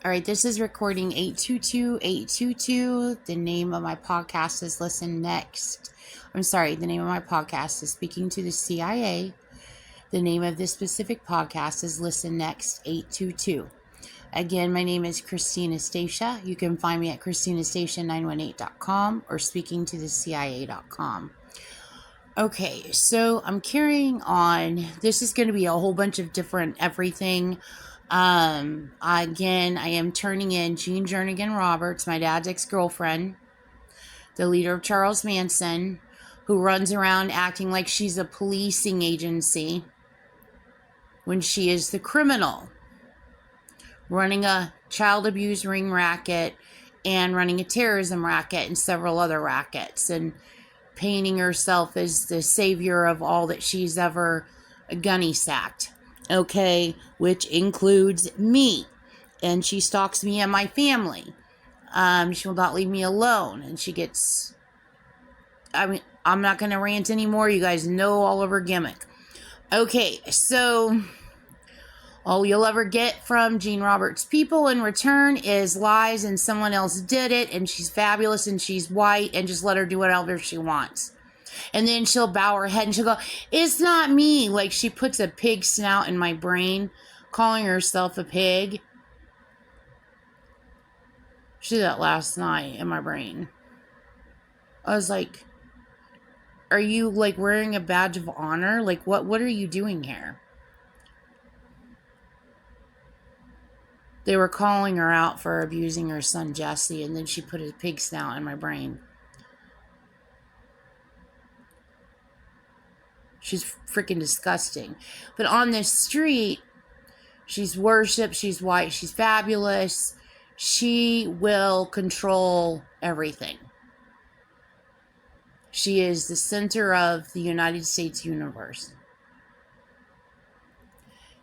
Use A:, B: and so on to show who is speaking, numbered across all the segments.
A: All right, this is recording 822-822. The name of my podcast is Listen Next. I'm sorry, the name of my podcast is Speaking to the CIA. The name of this specific podcast is Listen Next 822. Again, my name is Christina Stacia. You can find me at ChristinaStacia918.com or SpeakingToTheCIA.com. Okay, so I'm carrying on. This is going to be a whole bunch of different everything. Again, I am turning in Jean Jernigan Roberts, my dad's ex-girlfriend, the leader of Charles Manson, who runs around acting like she's a policing agency when she is the criminal, running a child abuse ring racket and running a terrorism racket and several other rackets, and painting herself as the savior of all that she's ever gunny sacked. Okay, which includes me. And she stalks me and my family. She will not leave me alone. And she gets... I'm not going to rant anymore. You guys know all of her gimmick. Okay, so... all you'll ever get from Jean Roberts' people in return is lies and someone else did it and she's fabulous and she's white and just let her do whatever she wants. And then she'll bow her head and she'll go, "It's not me." Like she puts a pig snout in my brain, calling herself a pig. She did that last night in my brain. I was like, are you like wearing a badge of honor? Like what are you doing here? They were calling her out for abusing her son Jesse, and then she put a pig snout in my brain. She's freaking disgusting. But on this street, she's worshipped, she's white, she's fabulous. She will control everything. She is the center of the United States universe.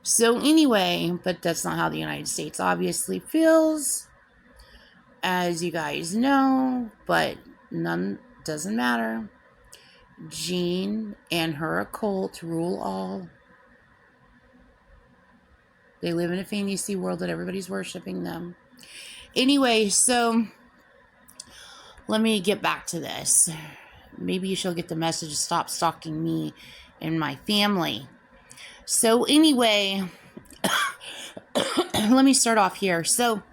A: So anyway, but that's not how the United States obviously feels, as you guys know, but none doesn't matter. Jean and her occult rule all. They live in a fantasy world that everybody's worshiping them. Anyway, so let me get back to this. Maybe she'll get the message to stop stalking me and my family. So anyway, let me start off here. So,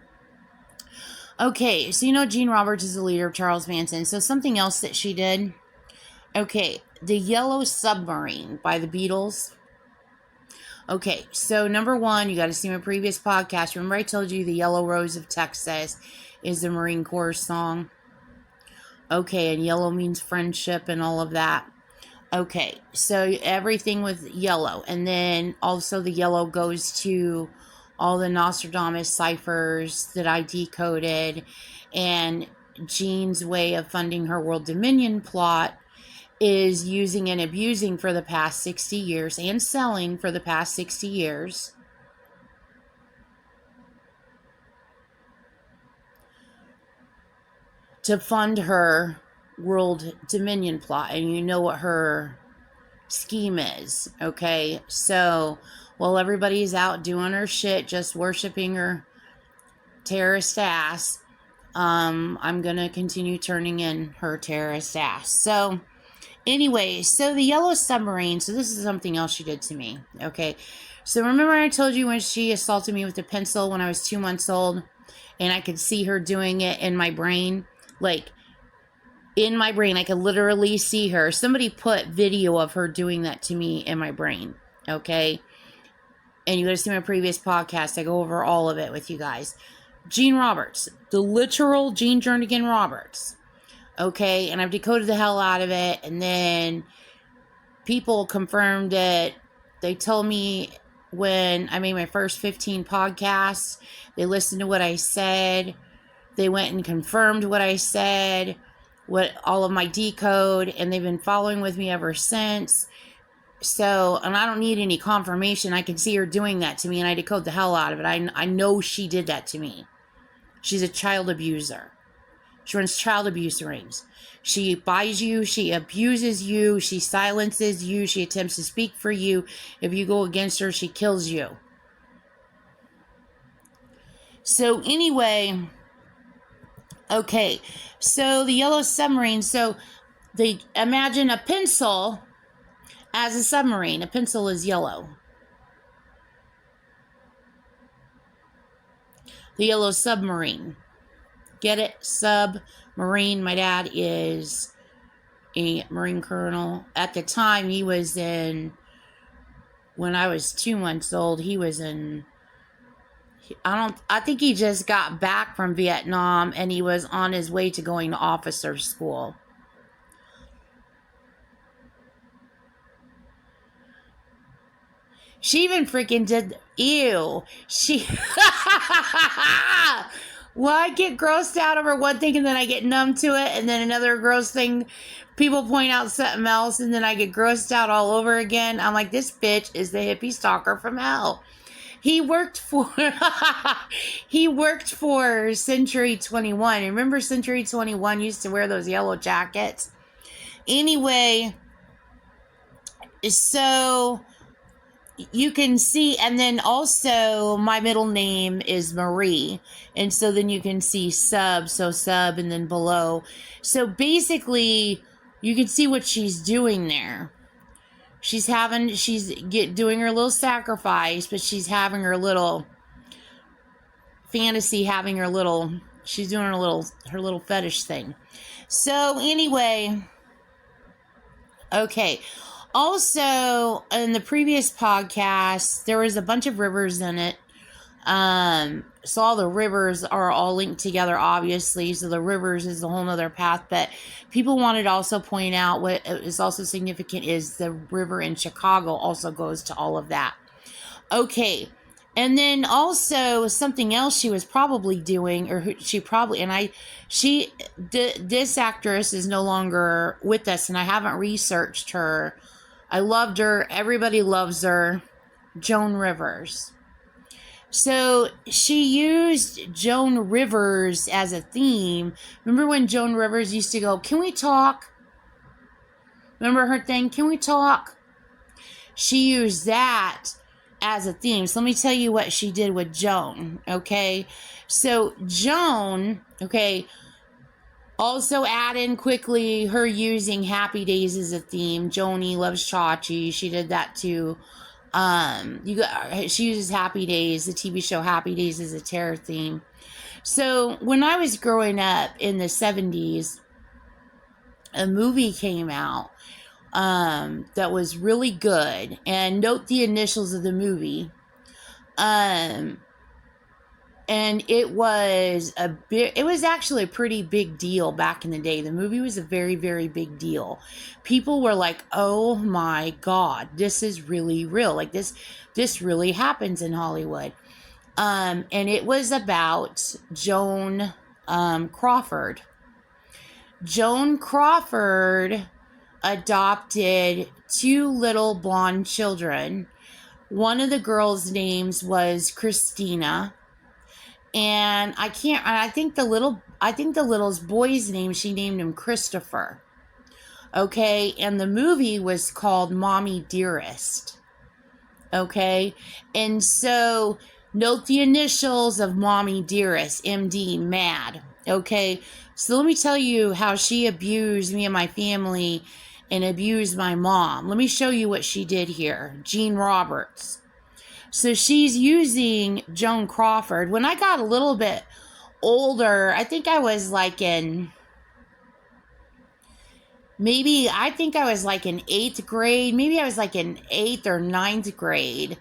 A: okay, so you know Jean Roberts is the leader of Charles Manson. So something else that she did. Okay, The Yellow Submarine by the Beatles. Okay, so number one, you got to see my previous podcast. Remember I told you The Yellow Rose of Texas is the Marine Corps song? Okay, and yellow means friendship and all of that. Okay, so everything with yellow. And then also the yellow goes to all the Nostradamus ciphers that I decoded. And Jean's way of funding her world dominion plot is using and abusing for the past 60 years and selling for the past 60 years to fund her world dominion plot. And you know what her scheme is, okay? So while everybody's out doing her shit, just worshiping her terrorist ass, I'm gonna continue turning in her terrorist ass. So anyway, so the Yellow Submarine, so this is something else she did to me, okay? So remember I told you when she assaulted me with a pencil when I was 2 months old, and I could see her doing it in my brain? Like, in my brain, I could literally see her. Somebody put video of her doing that to me in my brain, okay? And you gotta see my previous podcast. I go over all of it with you guys. Jean Roberts, the literal Jean Jernigan Roberts. Okay, and I've decoded the hell out of it, and then people confirmed it. They told me when I made my first 15 podcasts, they listened to what I said. They went and confirmed what I said, what all of my decode, and they've been following with me ever since. So, and I don't need any confirmation. I can see her doing that to me, and I decode the hell out of it. I know she did that to me. She's a child abuser. She runs child abuse rings. She buys you, she abuses you, she silences you, she attempts to speak for you. If you go against her, she kills you. So anyway, okay, so the Yellow Submarine, so they imagine a pencil as a submarine. A pencil is yellow. The Yellow Submarine. Get it? Submarine. My dad is a Marine colonel. At the time, he was when I was 2 months old, he was I think he just got back from Vietnam and he was on his way to going to officer school. She even freaking did, ew. Well, I get grossed out over one thing and then I get numb to it, and then another gross thing, people point out something else, and then I get grossed out all over again. I'm like, this bitch is the hippie stalker from hell. He worked for Century 21. Remember Century 21 used to wear those yellow jackets? Anyway, so you can see, and then also my middle name is Marie, and so then you can see sub, and then below. So basically, you can see what she's doing there. She's doing her little sacrifice, but she's having her little fantasy, she's doing her little fetish thing. So anyway, okay. Also, in the previous podcast, there was a bunch of rivers in it. So all the rivers are all linked together, obviously. So the rivers is a whole nother path. But people wanted to also point out what is also significant is the river in Chicago also goes to all of that. Okay. And then also something else she was probably doing, this actress is no longer with us, and I haven't researched her. I loved her. Everybody loves her. Joan Rivers. So she used Joan Rivers as a theme. Remember when Joan Rivers used to go, "Can we talk?" Remember her thing, "Can we talk?" She used that as a theme. So let me tell you what she did with Joan, okay? So Joan, okay, also add in quickly her using Happy Days as a theme. Joni loves Chachi. She did that too. She uses Happy Days, the TV show Happy Days, as a terror theme. So when I was growing up in the 70s, a movie came out that was really good. And note the initials of the movie. And it was actually a pretty big deal back in the day. The movie was a very, very big deal. People were like, "Oh my God, this is really real. Like this really happens in Hollywood." And it was about Joan Crawford. Joan Crawford adopted 2 little blonde children. One of the girls' names was Christina. And I think the little boy's name, she named him Christopher. Okay. And the movie was called Mommy Dearest. Okay. And so note the initials of Mommy Dearest, MD, mad. Okay. So let me tell you how she abused me and my family and abused my mom. Let me show you what she did here. Jean Roberts. So she's using Joan Crawford. When I got a little bit older, I think I was like in 8th grade. Maybe I was like in 8th or 9th grade.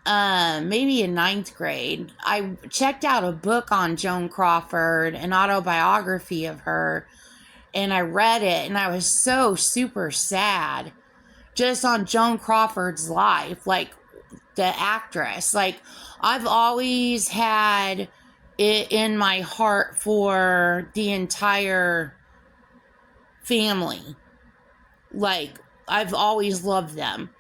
A: Maybe in 9th grade. I checked out a book on Joan Crawford, an autobiography of her, and I read it, and I was so super sad just on Joan Crawford's life. Like, the actress. Like, I've always had it in my heart for the entire family. Like, I've always loved them.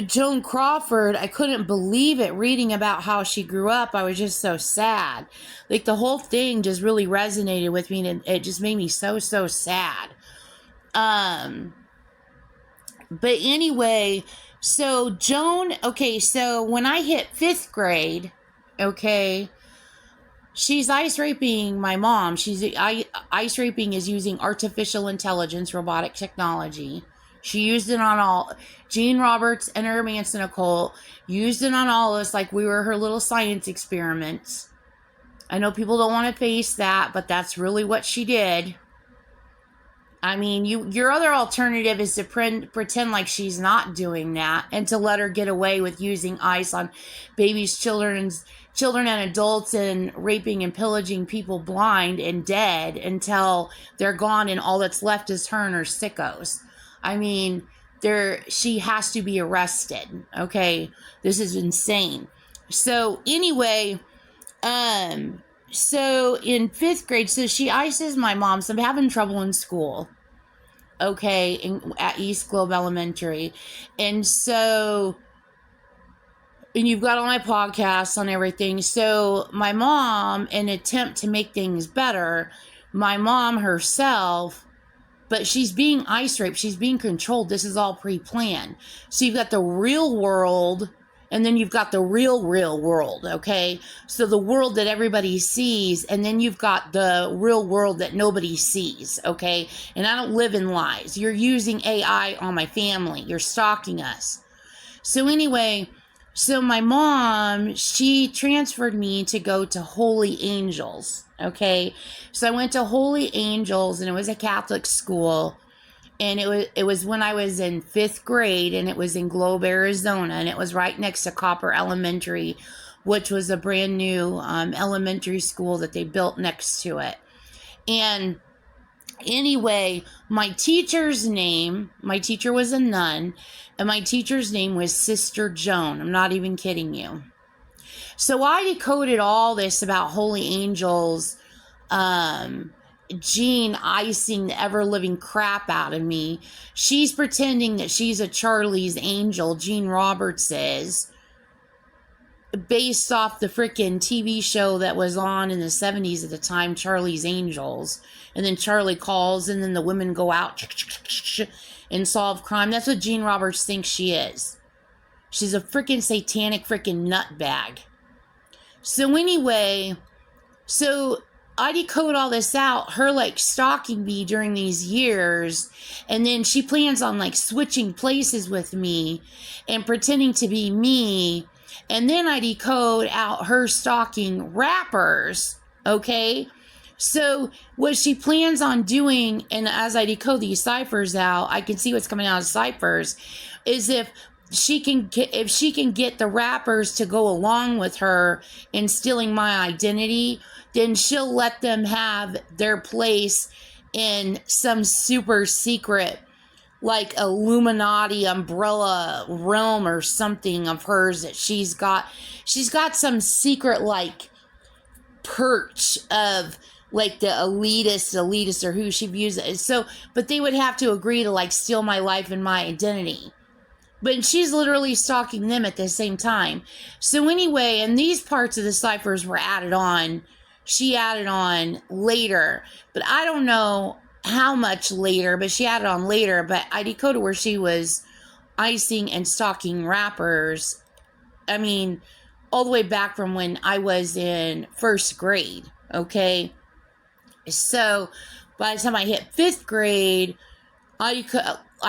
A: Joan Crawford, I couldn't believe it reading about how she grew up. I was just so sad. Like, the whole thing just really resonated with me, and it just made me so, so sad. But anyway, So Joan, okay, so when I hit 5th grade, okay, she's ice raping my mom. Ice raping is using artificial intelligence, robotic technology. She used it on all Gene Roberts and her Manson occult, used it on all of us like we were her little science experiments. I know people don't want to face that, but that's really what she did. I mean, your other alternative is to pretend like she's not doing that and to let her get away with using ice on babies, children and adults, and raping and pillaging people blind and dead until they're gone and all that's left is her and her sickos. I mean, she has to be arrested. Okay, this is insane. So anyway, so in 5th grade, so she ices my mom. So I'm having trouble in school. Okay, at East Globe Elementary. And so, and you've got all my podcasts on everything. So my mom, in an attempt to make things better, my mom herself, but she's being ice raped. She's being controlled. This is all pre-planned. So you've got the real world, and then you've got the real world, okay? So the world that everybody sees, and then you've got the real world that nobody sees, okay? And I don't live in lies. You're using AI on my family. You're stalking us. So anyway, so my mom, she transferred me to go to Holy Angels, okay? So I went to Holy Angels, and it was a Catholic school. And it was when I was in 5th grade, and it was in Globe, Arizona, and it was right next to Copper Elementary, which was a brand new elementary school that they built next to it. And anyway, my teacher was a nun, and my teacher's name was Sister Joan. I'm not even kidding you. So I decoded all this about Holy Angels, Jean icing the ever-living crap out of me. She's pretending that she's a Charlie's Angel, Gene Roberts is, based off the freaking TV show that was on in the 70s at the time, Charlie's Angels. And then Charlie calls, and then the women go out and solve crime. That's what Gene Roberts thinks she is. She's a freaking satanic freaking nutbag. So anyway, I decode all this out, her like stalking me during these years, and then she plans on like switching places with me and pretending to be me, and then I decode out her stalking rappers, okay? So what she plans on doing, and as I decode these ciphers out, I can see what's coming out of ciphers, is if she can get the rappers to go along with her in stealing my identity, then she'll let them have their place in some super secret, like Illuminati umbrella realm or something of hers that she's got some secret like perch of like the elitist or who she views it. So, but they would have to agree to like steal my life and my identity. But she's literally stalking them at the same time. So anyway, and these parts of the ciphers were added on. She added on later, but I don't know how much later, but she added on later. But I decoded where she was icing and stalking rappers. I mean, all the way back from when I was in 1st grade, okay? So by the time I hit 5th grade, I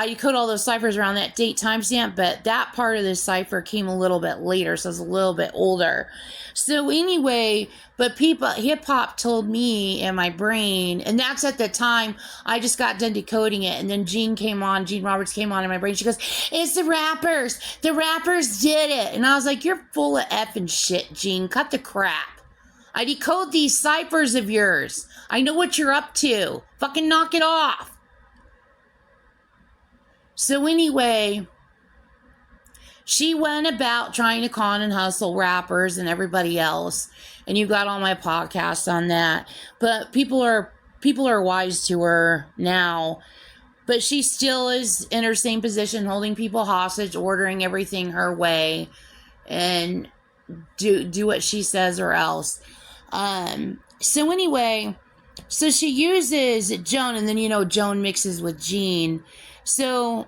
A: decode all those ciphers around that date timestamp, but that part of the cipher came a little bit later, so it's a little bit older. So anyway, but hip-hop told me in my brain, and that's at the time I just got done decoding it, and then Gene Roberts came on in my brain. She goes, it's the rappers did it. And I was like, you're full of effing shit, Gene, cut the crap. I decode these ciphers of yours. I know what you're up to. Fucking knock it off. So anyway, she went about trying to con and hustle rappers and everybody else, and you got all my podcasts on that. But people are wise to her now, but she still is in her same position, holding people hostage, ordering everything her way, and do what she says or else. So anyway, she uses Joan, and then Joan mixes with Gene. So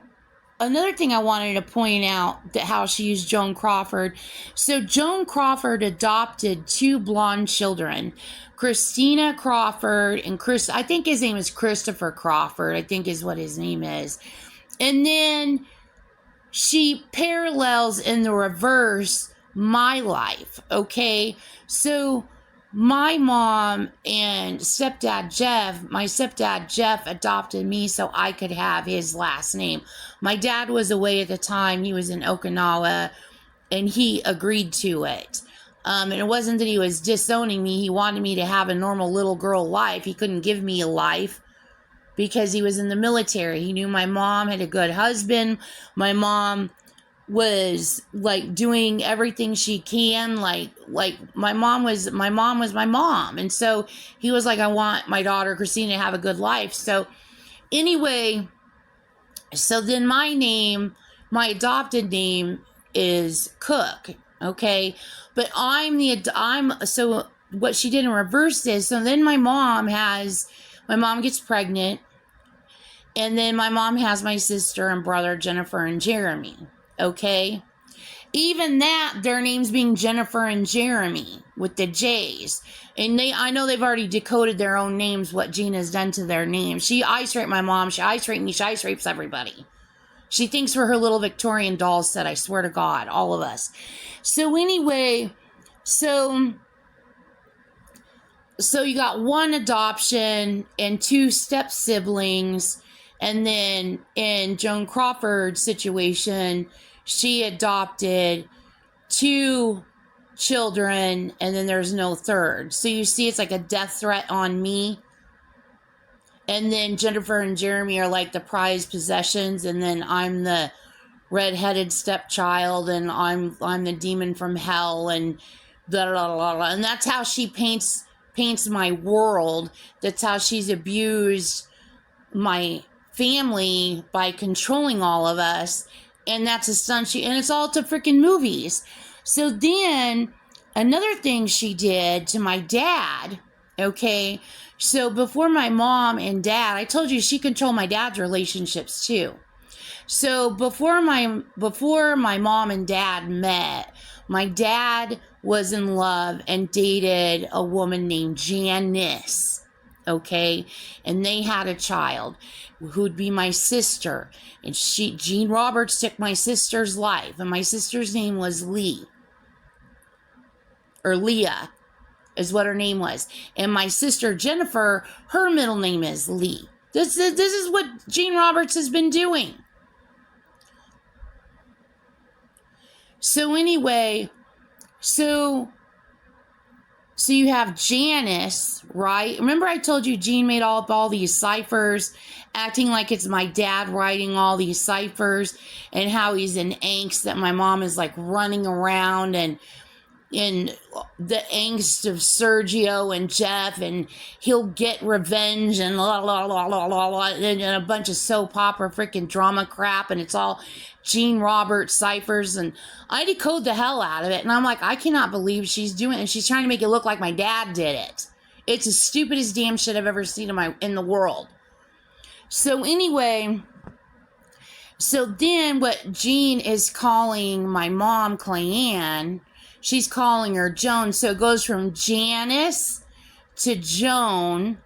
A: another thing I wanted to point out, that how she used Joan Crawford. So Joan Crawford adopted 2 blonde children, Christina Crawford and I think his name is Christopher Crawford, I think is what his name is. And then she parallels in the reverse my life, okay? So my mom and my stepdad Jeff adopted me so I could have his last name. My dad was away at the time. He was in Okinawa, and he agreed to it. And it wasn't that he was disowning me. He wanted me to have a normal little girl life. He couldn't give me a life because he was in the military. He knew my mom had a good husband. My mom was like doing everything she can, like my mom was my mom. And so he was like, I want my daughter Christina to have a good life. So anyway, so then my adopted name is Cook, okay? But so what she did in reverse is, so then my mom gets pregnant, and then my mom has my sister and brother Jennifer and Jeremy. Okay, even that, their names being Jennifer and Jeremy with the J's, and I know they've already decoded their own names, what Gina's done to their names. She ice raped my mom, she ice raped me, she ice rapes everybody. She thinks we're her little Victorian doll set, I swear to God, all of us. So anyway, so you got 1 adoption and 2 step siblings. And then in Joan Crawford's situation, she adopted 2 children, and then there's no third. So you see, it's like a death threat on me. And then Jennifer and Jeremy are like the prized possessions, and then I'm the redheaded stepchild, and I'm the demon from hell, and blah, blah, blah, blah. And that's how she paints my world. That's how she's abused my family by controlling all of us, and that's a stunt and it's all to freaking movies. So then another thing she did to my dad, okay, so before my mom and dad, I told you she controlled my dad's relationships too. So before my mom and dad met, my dad was in love and dated a woman named Janice, okay, and they had a child who'd be my sister, and Jean Roberts took my sister's life, and my sister's name was Leah is what her name was, and my sister Jennifer, her middle name is Lee. This is what Jean Roberts has been doing. So anyway, so you have Janice, right? Remember I told you Jean made all these ciphers, acting like it's my dad writing all these ciphers, and how he's in angst that my mom is like running around, and in the angst of Sergio and Jeff, and he'll get revenge, and la la la la la la, and a bunch of soap opera freaking drama crap, and it's all Jean Roberts ciphers, and I decode the hell out of it, and I'm like, I cannot believe she's doing it, and she's trying to make it look like my dad did it. It's the stupidest damn shit I've ever seen in the world. So anyway, so then what Jean is calling my mom, Cleanne, she's calling her Joan, so it goes from Janice to Joan,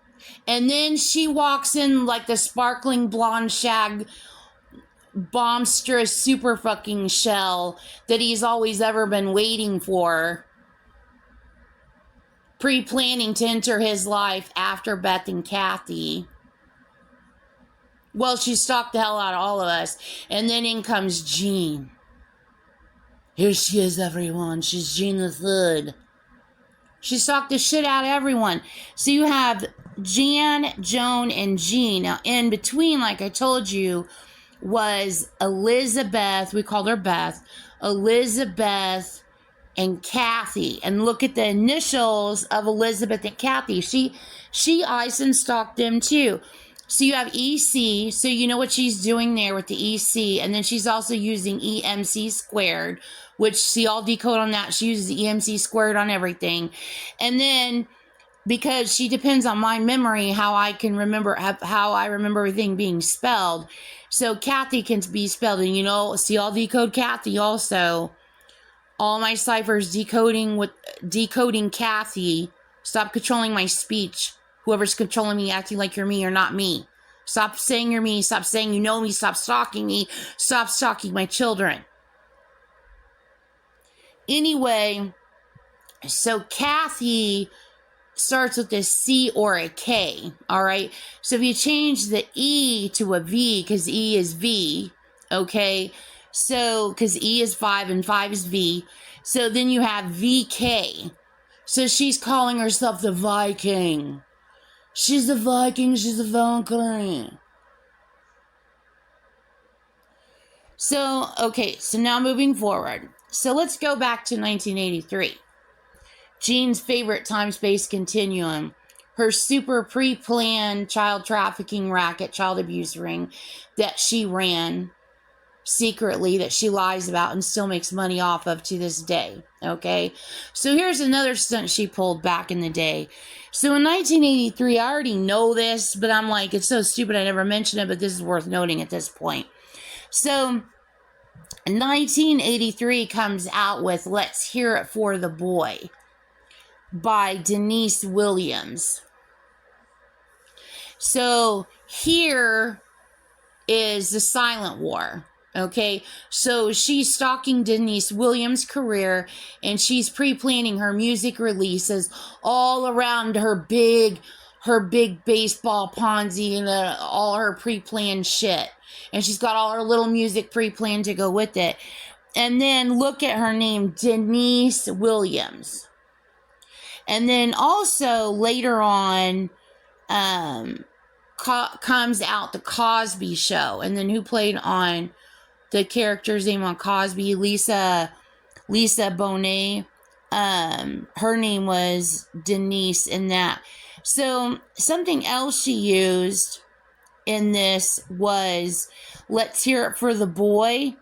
A: and then she walks in like the sparkling blonde shag bombstress super fucking shell that he's always ever been waiting for, pre-planning to enter his life after Beth and Kathy. Well, she stalked the hell out of all of us, and then in comes Jean. Here she is, everyone. She's Jean the Third. She stalked the shit out of everyone. So you have Jan, Joan, and Jean. Now, in between, like I told you, was Elizabeth. We called her Beth. Elizabeth and Kathy. And look at the initials of Elizabeth and Kathy. She iced and stalked them too. So you have EC, so you know what she's doing there with the EC, and then she's also using EMC squared, which, see, I'll decode on that. She uses EMC squared on everything. And then because she depends on my memory, how I can remember, how I remember everything being spelled. So Kathy can be spelled, and see, I'll decode Kathy also. All my ciphers decoding Kathy. Stop controlling my speech. Whoever's controlling me, acting like you're me or not me. Stop saying you're me. Stop saying you know me. Stop stalking me. Stop stalking my children. Anyway, so Kathy starts with a C or a K, all right? So if you change the E to a V, because E is V, okay? So, because E is 5 and 5 is V, so then you have VK. So she's calling herself the Viking. She's the Viking, she's the Valkyrie. So, okay, so now moving forward. So let's go back to 1983. Jean's favorite time-space continuum. Her super pre-planned child trafficking racket, child abuse ring that she ran secretly, that she lies about and still makes money off of to this day. Okay, so here's another stunt she pulled back in the day. So in 1983, I already know this, but I'm like, it's so stupid I never mentioned it, but this is worth noting at this point. So 1983 comes out with Let's Hear It for the Boy by Denise Williams. So here is the Silent War. Okay, so she's stalking Denise Williams' career, and she's pre-planning her music releases all around her big baseball Ponzi and all her pre-planned shit. And she's got all her little music pre-planned to go with it. And then look at her name, Denise Williams. And then also later on, comes out the Cosby Show, and then who played on the character's name on Cosby? Lisa Bonet. Her name was Denise in that. So something else she used in this was Let's Hear It for the Boy.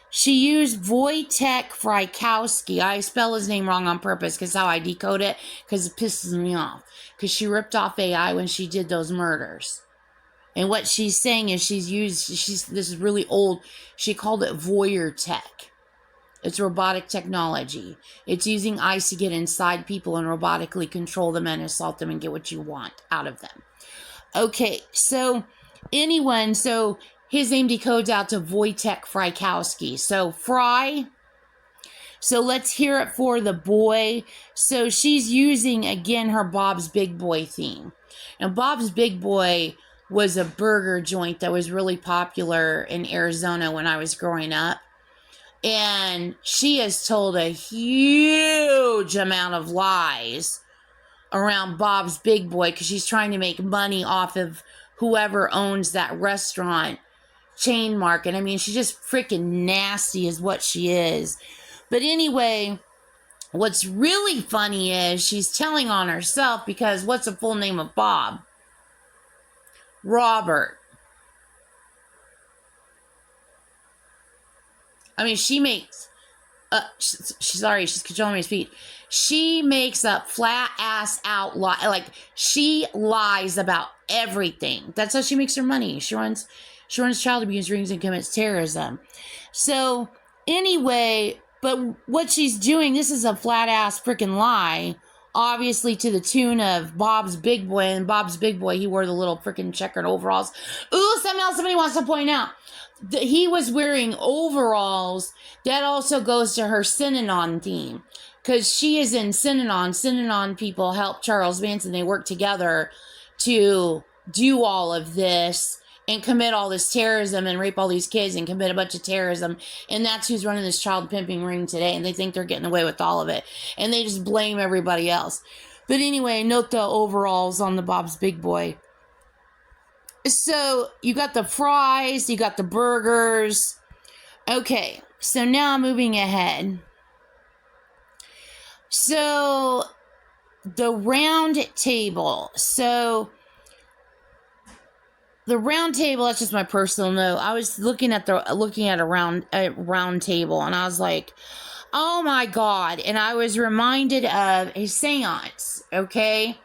A: She used Wojtek Frykowski. I spell his name wrong on purpose because how I decode it, because it pisses me off. Because she ripped off AI when she did those murders. And what she's saying is this is really old. She called it voyeur tech. It's robotic technology. It's using eyes to get inside people and robotically control them and assault them and get what you want out of them. Okay, so his name decodes out to Wojtek Frykowski. So Fry. So Let's Hear It for the Boy. So she's using, again, her Bob's Big Boy theme. Now, Bob's Big Boy was a burger joint that was really popular in Arizona when I was growing up. And she has told a huge amount of lies around Bob's Big Boy because she's trying to make money off of whoever owns that restaurant chain market. I mean, she's just freaking nasty is what she is. But anyway, what's really funny is she's telling on herself because what's the full name of Bob? Robert. I mean, she makes, she's controlling my speech. She makes up flat ass out like she lies about everything. That's how she makes her money. She runs child abuse rings and commits terrorism. So anyway, but what she's doing, this is a flat ass freaking lie. Obviously to the tune of Bob's Big Boy. And Bob's Big Boy, he wore the little freaking checkered overalls. Ooh, something else somebody wants to point out. He was wearing overalls. That also goes to her Synanon theme. Because she is in Synanon. Synanon people help Charles Manson. They work together to do all of this and commit all this terrorism and rape all these kids and commit a bunch of terrorism. And that's who's running this child pimping ring today. And they think they're getting away with all of it. And they just blame everybody else. But anyway, note the overalls on the Bob's Big Boy. So you got the fries, you got the burgers. Okay, so now moving ahead. So the round table. So the round table, that's just my personal note. I was looking at a round table, and I was like, oh my God. And I was reminded of a seance, okay?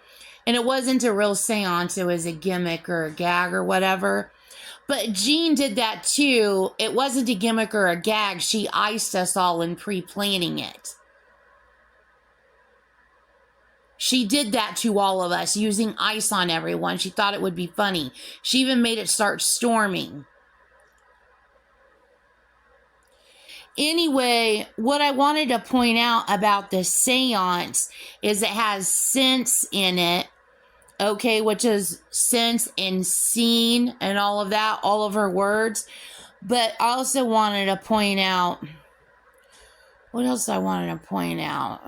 A: And it wasn't a real seance, it was a gimmick or a gag or whatever. But Jean did that too. It wasn't a gimmick or a gag. She iced us all in pre-planning it. She did that to all of us, using ice on everyone. She thought it would be funny. She even made it start storming. Anyway, what I wanted to point out about the seance is it has sense in it. Okay, which is sense and seen and all of that, all of her words. But I also wanted to point out, what else I wanted to point out?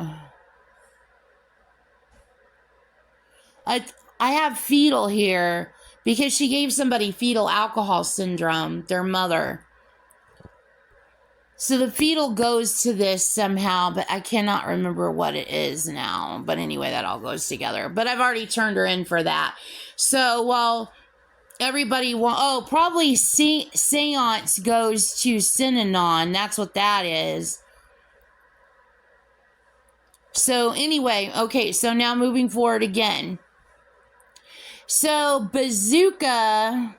A: I have fetal here because she gave somebody fetal alcohol syndrome, their mother. So the fetal goes to this somehow, but I cannot remember what it is now. But anyway, that all goes together. But I've already turned her in for that. So while everybody probably seance goes to Synanon. That's what that is. So anyway, okay, so now moving forward again. So Bazooka,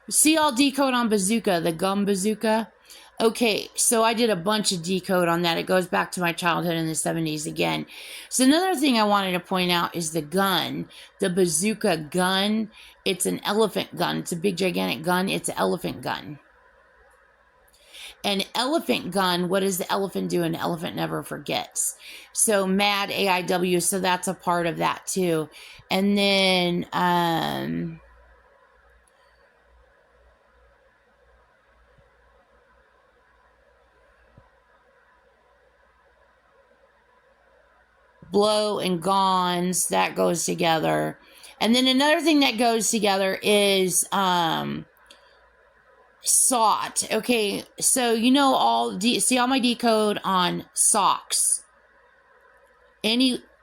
A: see, I'll decode on Bazooka, the gum bazooka. Okay, so I did a bunch of decode on that. It goes back to my childhood in the 70s again. So another thing I wanted to point out is the gun, the bazooka gun. It's an elephant gun. It's a big, gigantic gun. It's an elephant gun. An elephant gun, what does the elephant do? An elephant never forgets. So mad AIW, so that's a part of that too. And then, blow and gons, that goes together. And then another thing that goes together is sought. Okay, so you know see all my decode on socks.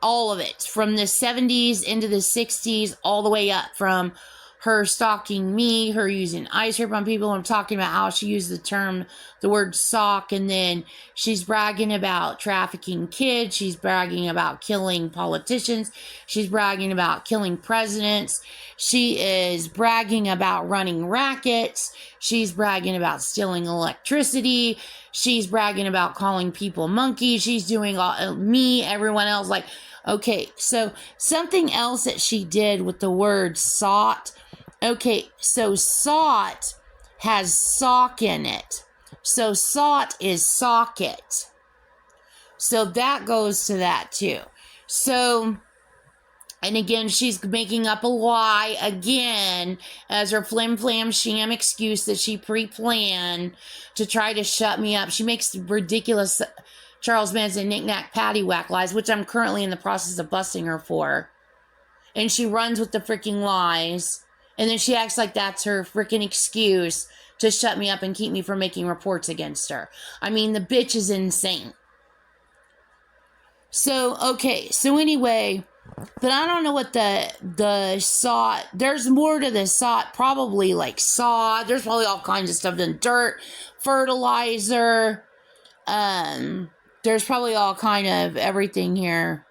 A: All of it from the 70s into the 60s, all the way up from her stalking me, her using ice rip on people. I'm talking about how she used the word sock, and then she's bragging about trafficking kids. She's bragging about killing politicians. She's bragging about killing presidents. She is bragging about running rackets. She's bragging about stealing electricity. She's bragging about calling people monkeys. She's doing everyone else. Like, okay, so something else that she did with the word sought. Okay, so sought has sock in it. So sought is socket. So that goes to that too. So, and again, she's making up a lie again as her flim flam sham excuse that she pre-planned to try to shut me up. She makes ridiculous Charles Manson knick-knack paddywhack lies, which I'm currently in the process of busting her for. And she runs with the freaking lies. And then she acts like that's her freaking excuse to shut me up and keep me from making reports against her. I mean, the bitch is insane. So, okay. So anyway, but I don't know what the saw. There's more to the saw. Probably like saw. There's probably all kinds of stuff in dirt, fertilizer. There's probably all kind of everything here.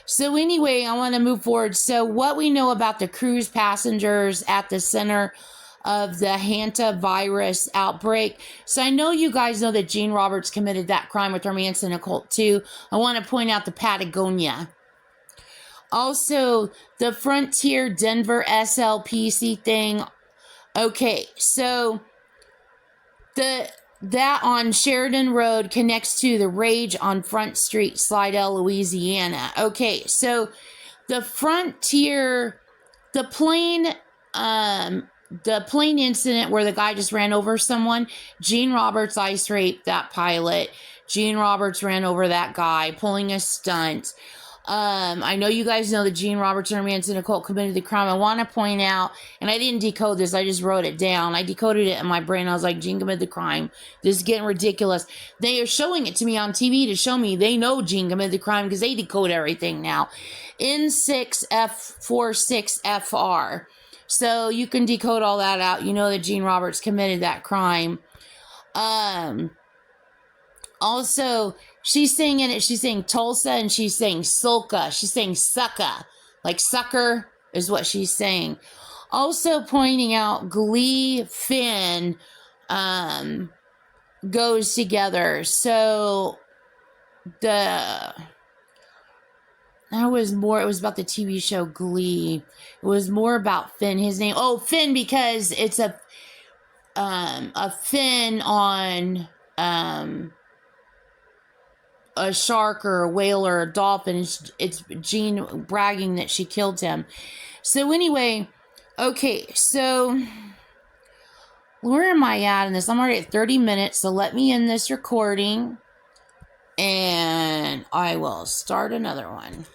A: So anyway, I want to move forward. So what we know about the cruise passengers at the center of the hantavirus outbreak. So I know you guys know that Gene Roberts committed that crime with her Manson occult too. I want to point out the Patagonia. Also, the Frontier Denver SLPC thing. Okay, so that on Sheridan Road connects to the Rage on Front Street, Slidell, Louisiana. Okay, so the Frontier, the plane incident where the guy just ran over someone, Gene Roberts ice raped that pilot. Gene Roberts ran over that guy, pulling a stunt. I know you guys know that Gene Roberts and Manson occult committed the crime. I want to point out, and I didn't decode this, I just wrote it down. I decoded it in my brain. I was like, Gene committed the crime. This is getting ridiculous. They are showing it to me on TV to show me they know Gene committed the crime because they decode everything now. N6F46FR. So you can decode all that out. You know that Gene Roberts committed that crime. Also, she's singing it. She's saying Tulsa and she's saying Sulka. She's saying sucka. Like sucker is what she's saying. Also pointing out Glee Finn goes together. So it was about the TV show Glee. It was more about Finn. His name, Finn, because it's a fin on a shark or a whale or a dolphin. It's Jean bragging that she killed him. So anyway, okay, so where am I at in this? I'm already at 30 minutes, so let me end this recording and I will start another one.